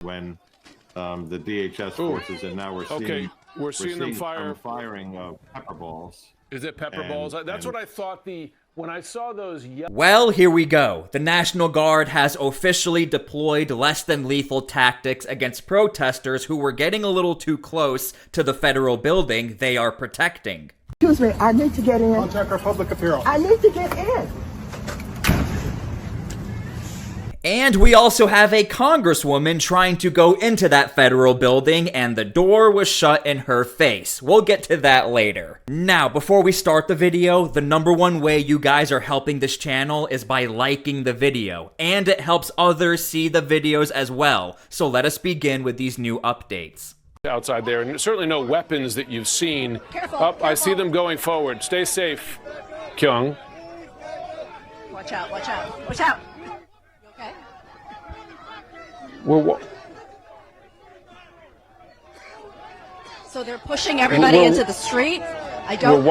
when the DHS forces, and now we're seeing them firing pepper balls. Is it pepper balls? That's what I thought. When I saw those. Well, here we go. The National Guard has officially deployed less than lethal tactics against protesters who were getting a little too close to the federal building they are protecting. Excuse me, I need to get in. Contact Republic Apparel. I need to get in. And we also have a congresswoman trying to go into that federal building, and the door was shut in her face. We'll get to that later. Now, before we start the video, the #1 way you guys are helping this channel is by liking the video, and it helps others see the videos as well. So let us begin with these new updates. Outside there, and certainly no weapons that you've seen. Careful, I see them going forward. Stay safe, Kyung. Watch out, watch out, watch out. So they're pushing everybody into the street. I don't know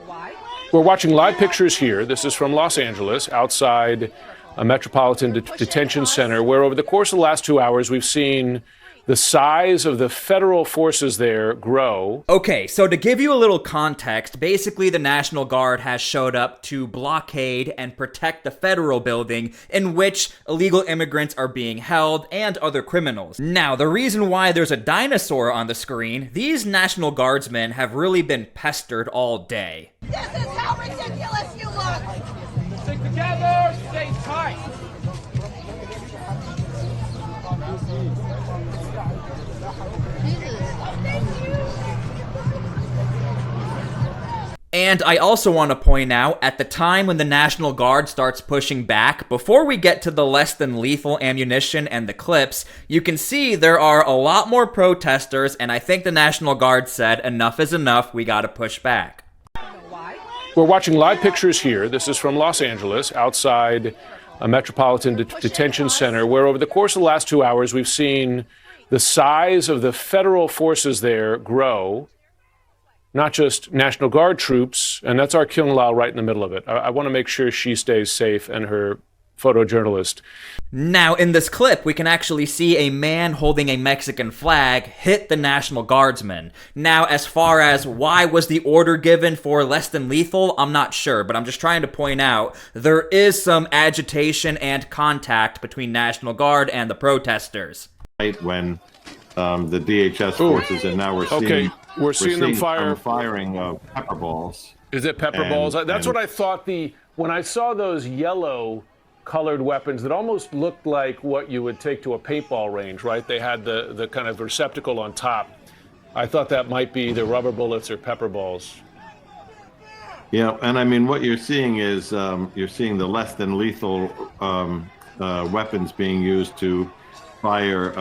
why. We're watching live pictures here. This is from Los Angeles, outside a Metropolitan Detention Center, where over the course of the last 2 hours, we've seen the size of the federal forces there grow. Okay, so to give you a little context, basically the National Guard has showed up to blockade and protect the federal building in which illegal immigrants are being held and other criminals. Now, the reason why there's a dinosaur on the screen, these National Guardsmen have really been pestered all day. This is how ridiculous you look! Stick together, stay tight. And I also want to point out, at the time when the National Guard starts pushing back, before we get to the less than lethal ammunition and the clips, you can see there are a lot more protesters, and I think the National Guard said, enough is enough, we gotta push back. We're watching live pictures here. This is from Los Angeles, outside a Metropolitan Detention Center, where over the course of the last 2 hours, we've seen the size of the federal forces there grow. Not just National Guard troops, and that's our Kyung Lao right in the middle of it. I want to make sure she stays safe and her photojournalist. Now, in this clip, we can actually see a man holding a Mexican flag hit the National Guardsman. Now, as far as why was the order given for less than lethal, I'm not sure, but I'm just trying to point out there is some agitation and contact between National Guard and the protesters. Right when the DHS forces, and now we're seeing them firing pepper balls. Is it pepper balls? That's what I thought. When I saw those yellow colored weapons that almost looked like what you would take to a paintball range, right? They had the kind of receptacle on top. I thought that might be either rubber bullets or pepper balls. Yeah, and I mean, what you're seeing is you're seeing the less than lethal weapons being used to fire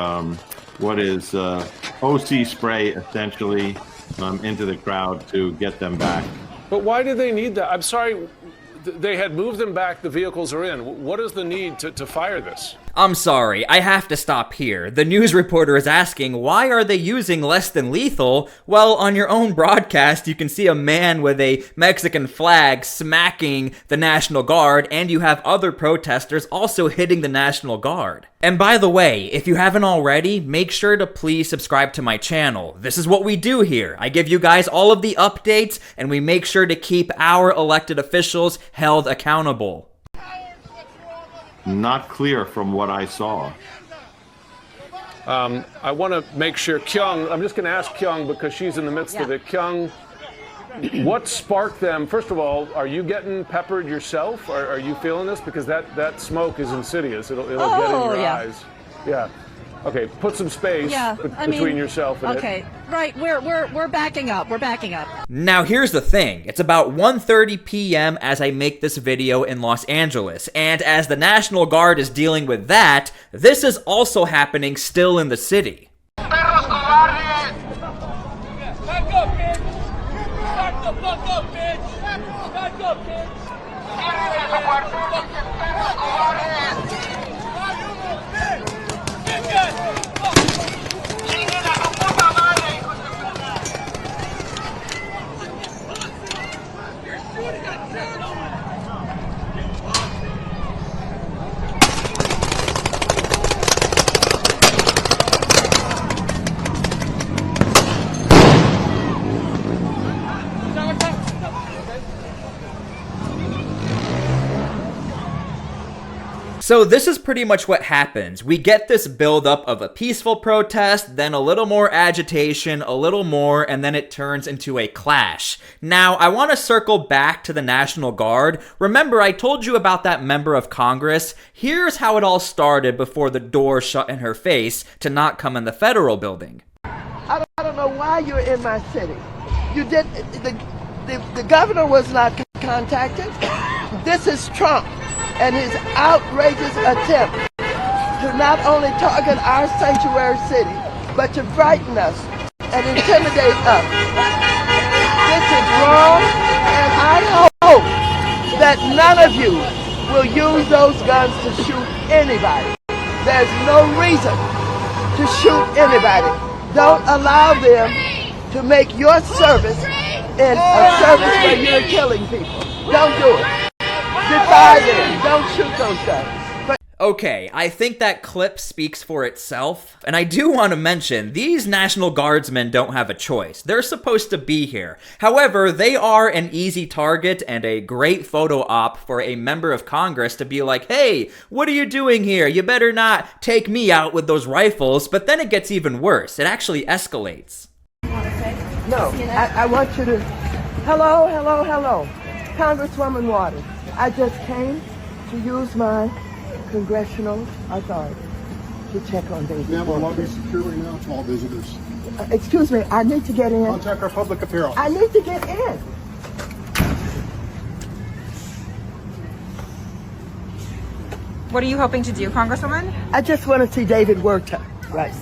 what is OC spray, essentially, into the crowd to get them back. But why do they need that? I'm sorry, they had moved them back, the vehicles are in. What is the need to fire this? I'm sorry, I have to stop here. The news reporter is asking, why are they using less than lethal? Well, on your own broadcast, you can see a man with a Mexican flag smacking the National Guard, and you have other protesters also hitting the National Guard. And by the way, if you haven't already, make sure to please subscribe to my channel. This is what we do here. I give you guys all of the updates, and we make sure to keep our elected officials held accountable. Not clear from what I saw. I want to make sure, Kyung, I'm just going to ask Kyung because she's in the midst of it. Kyung, what sparked them? First of all, are you getting peppered yourself? Are you feeling this? Because that smoke is insidious. It'll get in your eyes. Yeah. Okay, put some space between yourself and it. Right, we're backing up. We're backing up. Now here's the thing. It's about 1:30 p.m. as I make this video in Los Angeles, and as the National Guard is dealing with that, this is also happening still in the city. Back up, bitch! Back the fuck up, bitch! Back up, bitch! So this is pretty much what happens. We get this buildup of a peaceful protest, then a little more agitation, a little more, and then it turns into a clash. Now, I want to circle back to the National Guard. Remember, I told you about that member of Congress. Here's how it all started before the door shut in her face to not come in the federal building. I don't know why you're in my city. You did, the governor was not contacted. This is Trump and his outrageous attempt to not only target our sanctuary city, but to frighten us and intimidate us. This is wrong, and I hope that none of you will use those guns to shoot anybody. There's no reason to shoot anybody. Don't allow them to make your service in a service where you're killing people. Don't do it. Defy them. Don't shoot those guns. Okay, I think that clip speaks for itself. And I do want to mention, these National Guardsmen don't have a choice. They're supposed to be here. However, they are an easy target and a great photo op for a member of Congress to be like, hey, what are you doing here? You better not take me out with those rifles. But then it gets even worse. It actually escalates. No, I want you to... Hello. Congresswoman Waters. I just came to use my congressional authority to check on David. Ma'am, will lobby securely now to all visitors. Excuse me, I need to get in. Contact our public apparel. I need to get in. What are you hoping to do, Congresswoman? I just want to see David Huerta. Right.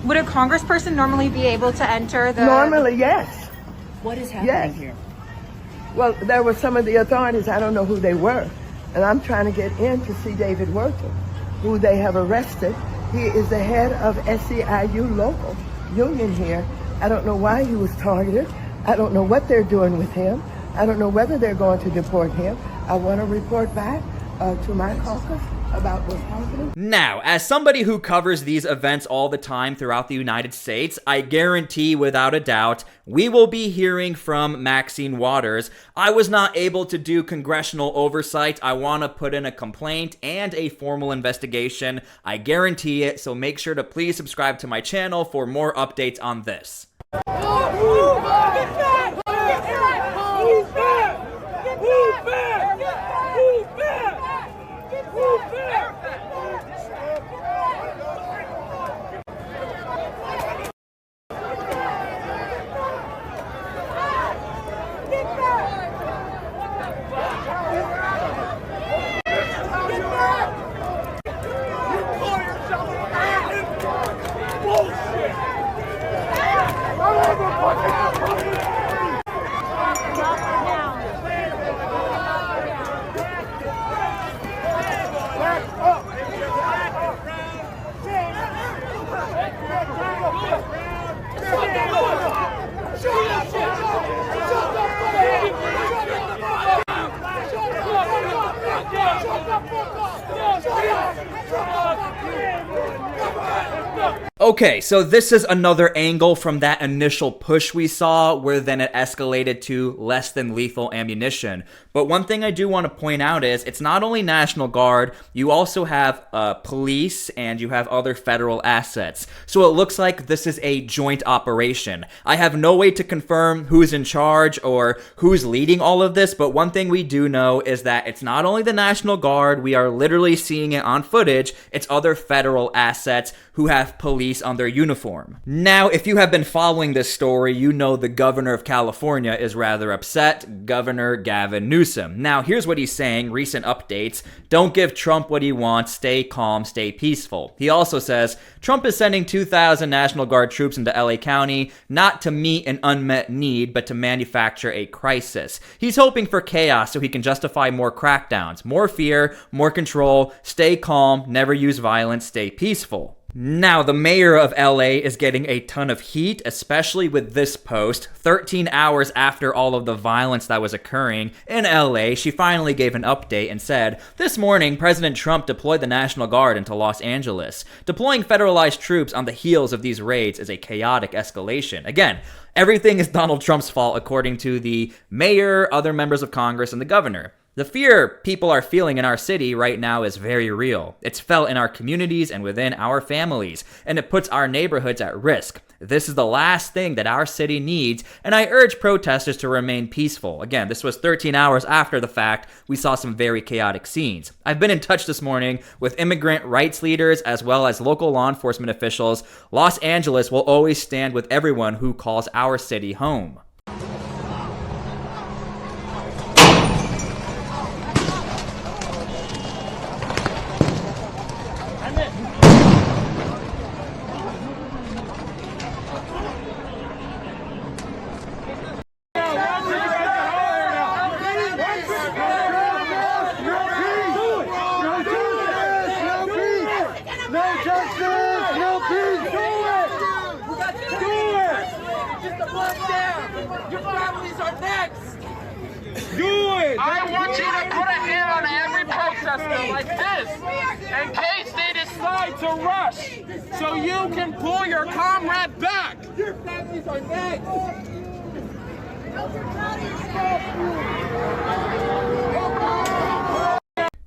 Would a congressperson normally be able to enter the... Normally, yes. What is happening here? Well, there were some of the authorities, I don't know who they were, and I'm trying to get in to see David Huerta, who they have arrested. He is the head of SEIU local union here. I don't know why he was targeted. I don't know what they're doing with him. I don't know whether they're going to deport him. I want to report back to my caucus about what's happening. Now, as somebody who covers these events all the time throughout the United States, I guarantee without a doubt, we will be hearing from Maxine Waters. I was not able to do congressional oversight. I want to put in a complaint and a formal investigation. I guarantee it, so make sure to please subscribe to my channel for more updates on this. Okay, so this is another angle from that initial push we saw where then it escalated to less than lethal ammunition. But one thing I do want to point out is it's not only National Guard, you also have police and you have other federal assets. So it looks like this is a joint operation. I have no way to confirm who's in charge or who's leading all of this, but one thing we do know is that it's not only the National Guard, we are literally seeing it on footage, it's other federal assets who have police on their uniform. Now, if you have been following this story, you know the governor of California is rather upset, Governor Gavin Newsom. Now, here's what he's saying, recent updates. Don't give Trump what he wants, stay calm, stay peaceful. He also says, Trump is sending 2,000 National Guard troops into LA County, not to meet an unmet need, but to manufacture a crisis. He's hoping for chaos so he can justify more crackdowns, more fear, more control, stay calm, never use violence, stay peaceful. Now, the mayor of LA is getting a ton of heat, especially with this post. 13 hours after all of the violence that was occurring in LA, she finally gave an update and said, "This morning, President Trump deployed the National Guard into Los Angeles. Deploying federalized troops on the heels of these raids is a chaotic escalation." Again, everything is Donald Trump's fault according to the mayor, other members of Congress, and the governor. The fear people are feeling in our city right now is very real. It's felt in our communities and within our families, and it puts our neighborhoods at risk. This is the last thing that our city needs, and I urge protesters to remain peaceful. Again, this was 13 hours after the fact. We saw some very chaotic scenes. I've been in touch this morning with immigrant rights leaders as well as local law enforcement officials. Los Angeles will always stand with everyone who calls our city home. Your families are next! Do it! I want you to put a hand on every protester like this in case they decide to rush so you can pull your comrade back! Your families are next!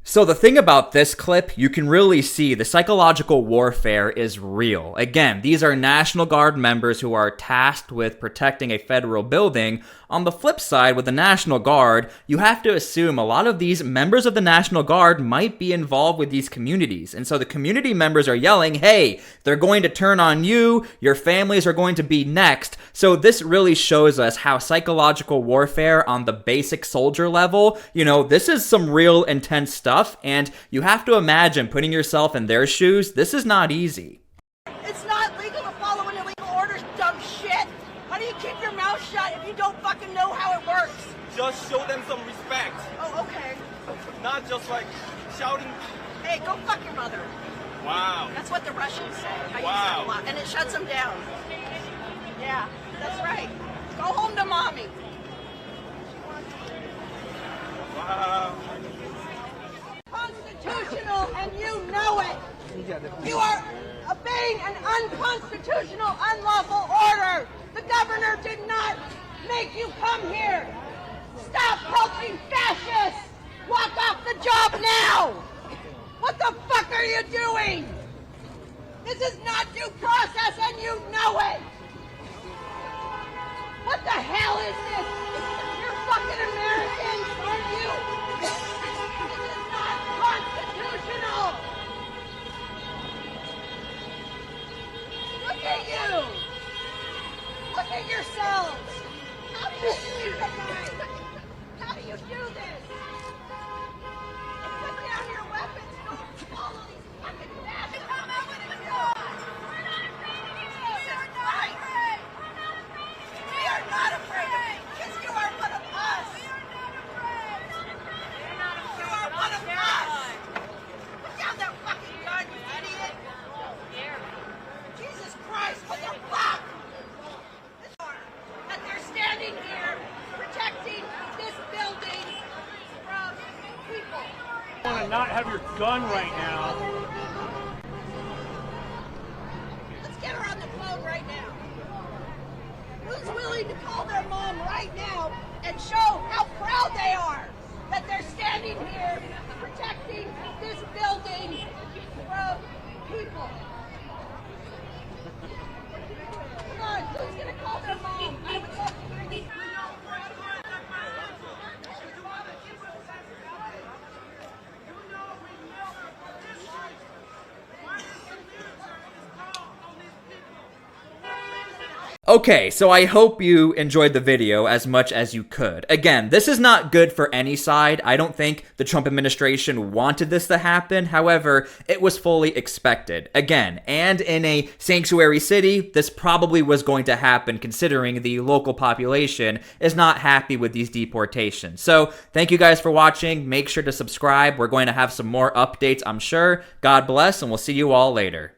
So the thing about this clip, you can really see the psychological warfare is real. Again, these are National Guard members who are tasked with protecting a federal building. On the flip side, with the National Guard, you have to assume a lot of these members of the National Guard might be involved with these communities. And so the community members are yelling, hey, they're going to turn on you, your families are going to be next. So this really shows us how psychological warfare on the basic soldier level, this is some real intense stuff. And you have to imagine putting yourself in their shoes. This is not easy. It's not legal to follow an illegal order, dumb shit. How do you keep your mouth shut if you don't fucking know how it works? Just show them some respect. Oh, okay. Not just like shouting. Hey, go fuck your mother. Wow. That's what the Russians say. I use Wow. that a lot, and it shuts them down. Yeah, that's right. Go home to mommy. Wow. Constitutional, and you know it. You are obeying an unconstitutional, unlawful order. The governor did not make you come here. Stop helping fascists. Walk off the job now. What the fuck are you doing? This is not due process, and you know it. What the hell is this? You're fucking Americans, aren't you? This is not constitutional. Look at you. Look at yourselves. How do you sleep at night? How do you do this? Put down your weapons. Don't follow these fucking bastards. Come out with it. We're not afraid of you. This is right. We are not afraid of you. Because you are one of us. You are one of us. Put down that fucking gun, you idiot. Jesus Christ, what the fuck? That they're standing here protecting this building from people. You want to not have your gun right now. Let's get her on the phone right now. Who's willing to call their mom right now and show how proud they are that they're standing here protecting this building from people? Come on, who's gonna call their mom? I would love to hear these. Okay, so I hope you enjoyed the video as much as you could. Again, this is not good for any side. I don't think the Trump administration wanted this to happen. However, it was fully expected. Again, and in a sanctuary city, this probably was going to happen considering the local population is not happy with these deportations. So, thank you guys for watching. Make sure to subscribe. We're going to have some more updates, I'm sure. God bless, and we'll see you all later.